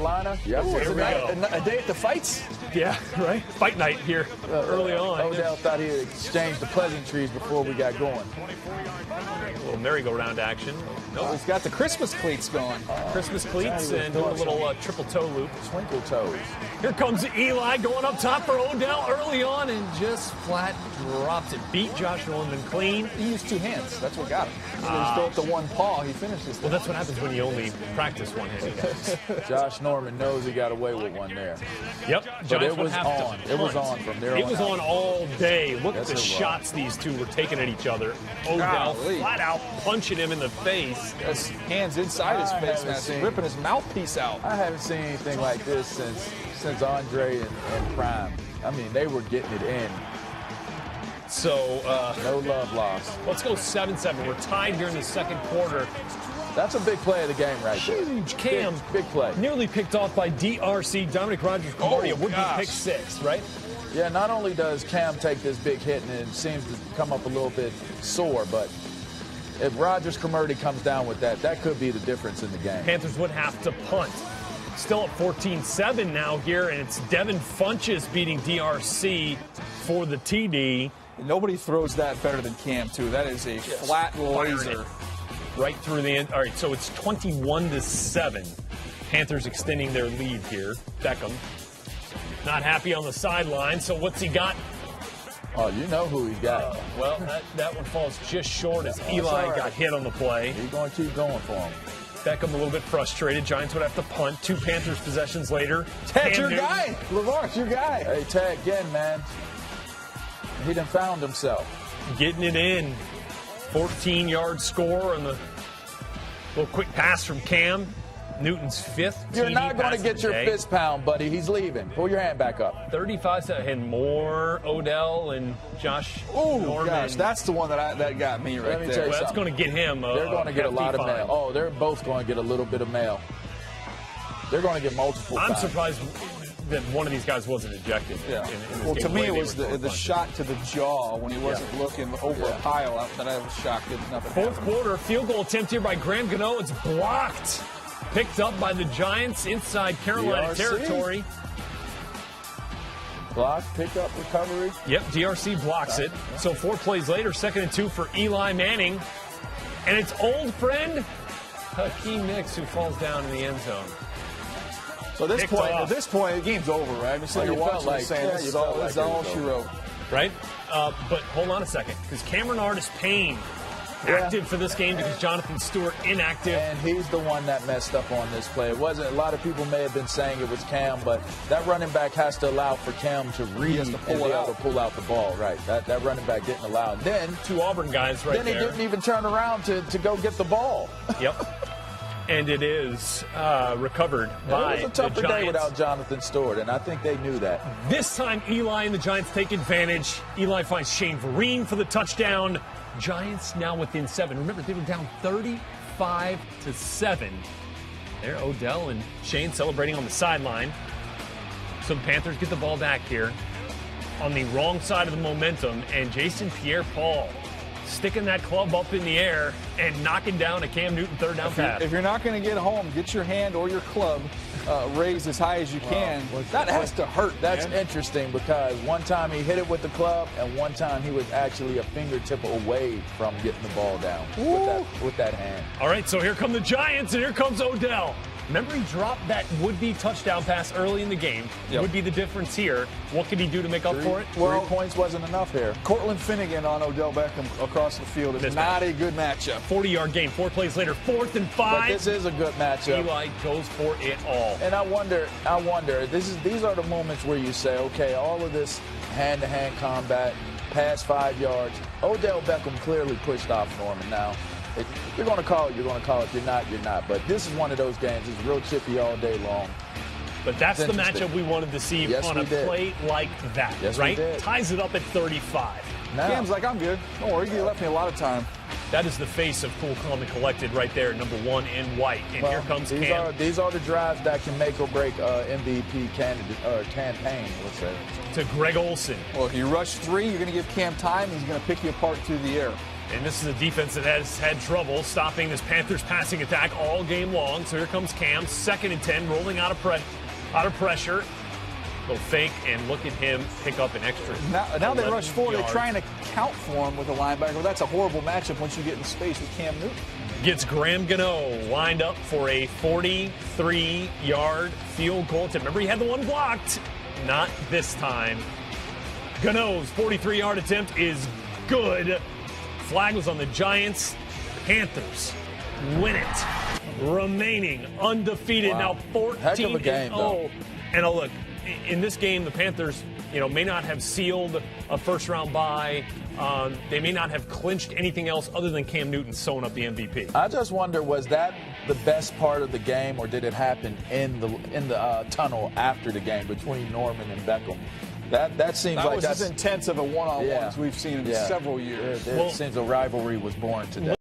Carolina. Yep. Here we go. A day at the fights? Yeah, right. Fight night here early on. Odell thought he had exchanged the pleasantries before we got going. A little merry-go-round action. Oh, he's got the Christmas cleats going. Christmas cleats and doing a little triple toe loop. Twinkle toes. Here comes Eli going up top for Odell early on and just flat drops it. Beat Josh Norman clean. He used two hands. That's what got him. He just throw it to one paw. He finishes. Well, that's what happens when you only practice one-handed. Josh Norman knows he got away with one there. Yep. But it was on. It was on from there on. It was out. on all day. Look at Yes, the it was. shots these two were taking at each other. Odell Golly. flat out punching him in the face. His hands inside his face, man. He's ripping his mouthpiece out. I haven't seen anything like this since Andre and Prime. I mean, they were getting it in. So, No love lost. let's go 7-7. We're tied here in the second quarter. That's a big play of the game right there. Huge Cam. Big play. Nearly picked off by DRC. Dominic Rodgers-Cromartie, a would-be gosh. pick six, right? Yeah, not only does Cam take this big hit and it seems to come up a little bit sore, but if Rodgers-Cromartie comes down with that, that could be the difference in the game. Panthers would have to punt. Still at 14-7 now here, and it's Devin Funchess beating DRC for the TD. Nobody throws that better than Cam, too. That is a flat laser. Right through the end. All right, so it's 21-7. Panthers extending their lead here. Beckham not happy on the sideline, so what's he got? Oh, you know who he's got. Well, that one falls just short as Eli all right. got hit on the play. He's going to keep going for him. Beckham a little bit frustrated. Giants would have to punt. Two Panthers possessions later. That's Cam your Newton guy. Lavar's your guy. Hey, tag again, man. He done found himself. getting it in. 14-yard score on the little quick pass from Cam. Newton's fifth. You're TD not going pass to get of your the day. fist pound, buddy. He's leaving. Pull your hand back up. 35 and more Odell and Josh Norman. Gosh, that's the one that got me right Let me there. tell you Well, that's something. going to get him They're going to get a lot of mail. Oh, they're both going to get a little bit of mail. They're going to get multiple I'm fines. surprised that one of these guys wasn't ejected. Yeah. in this Well, game, to the me, way it they was were throwing the punches. shot to the jaw when he wasn't looking over a pile out that I was shocked that nothing Fourth happened. quarter, field goal attempt here by Graham Gano. It's blocked. Picked up by the Giants inside Carolina DRC. territory. Block, pickup, recovery. Yep, DRC blocks it. So 4 plays later, 2nd and 2 for Eli Manning. And it's old friend Hakeem Nicks who falls down in the end zone. So Picked off. at this point, the game's over, right? I'm sitting Oh, here you felt watching like- and saying, yeah, this you is felt all, like this is it all was she over. wrote. Right? But hold on a second, because Cameron Artis-Payne active for this game because Jonathan Stewart inactive. And he's the one that messed up on this play. It wasn't. A lot of people may have been saying it was Cam, but that running back has to allow for Cam to read has to and pull be it able out. to pull out the ball. Right. That running back didn't allow. And then 2 Auburn guys right he there. didn't even turn around to go get the ball. Yep. And it is recovered by It was a the tougher Giants. day without Jonathan Stewart, and I think they knew that. This time, Eli and the Giants take advantage. Eli finds Shane Vereen for the touchdown. Giants now within 7. Remember, they were down 35-7. There, Odell and Shane celebrating on the sideline. So the Panthers get the ball back here on the wrong side of the momentum, and Jason Pierre-Paul sticking that club up in the air and knocking down a Cam Newton third down pass. If you're not going to get home, get your hand or your club raised as high as you can. That has to hurt. That's man. interesting because one time he hit it with the club, and one time he was actually a fingertip away from getting the ball down with that hand. All right, so here come the Giants, and here comes Odell. Remember, he dropped that would-be touchdown pass early in the game. Yep. Would be the difference here. What could he do to make up for it? 3 points wasn't enough here. Cortland Finnegan on Odell Beckham across the field is Mismatch. not a good matchup. 40-yard game, 4 plays later, 4th and 5. But this is a good matchup. Eli goes for it all. And I wonder, these are the moments where you say, okay, all of this hand-to-hand combat, past 5 yards. Odell Beckham clearly pushed off Norman. Now, if you're going to call it, you're going to call it. If you're not, you're not. But this is one of those games. It's real chippy all day long. But that's the Interesting. matchup we wanted to see Yes, on a we did. play like that, Yes, we right? did. Ties it up at 35. Now, Cam's like, I'm good. Don't worry, you left me a lot of time. That is the face of cool, calm, and collected right there, number 1 in white. And well, here comes these Cam. these are the drives that can make or break MVP candidate campaign. Let's say. To Greg Olson. Well, if you rush 3, you're going to give Cam time. He's going to pick you apart through the air. And this is a defense that has had trouble stopping this Panthers passing attack all game long. So here comes Cam, 2nd and 10, rolling out of pressure. Little fake, and look at him pick up an extra. Now they rush forward. yards. They're trying to count for him with a linebacker. Well, that's a horrible matchup once you get in space with Cam Newton. Gets Graham Gano lined up for a 43-yard field goal attempt. Remember, he had the one blocked. Not this time. Gano's 43-yard attempt is good. Flag was on the Giants. Panthers win it. Remaining undefeated. Wow. Now 14-0. Heck of a game, though. And look, in this game, the Panthers, may not have sealed a first-round bye. They may not have clinched anything else other than Cam Newton sewing up the MVP. I just wonder, was that the best part of the game, or did it happen in the tunnel after the game between Norman and Beckham? That seems that like was that's as intense of a one-on-one Yeah. as we've seen in Yeah. several years. It seems a rivalry was born today.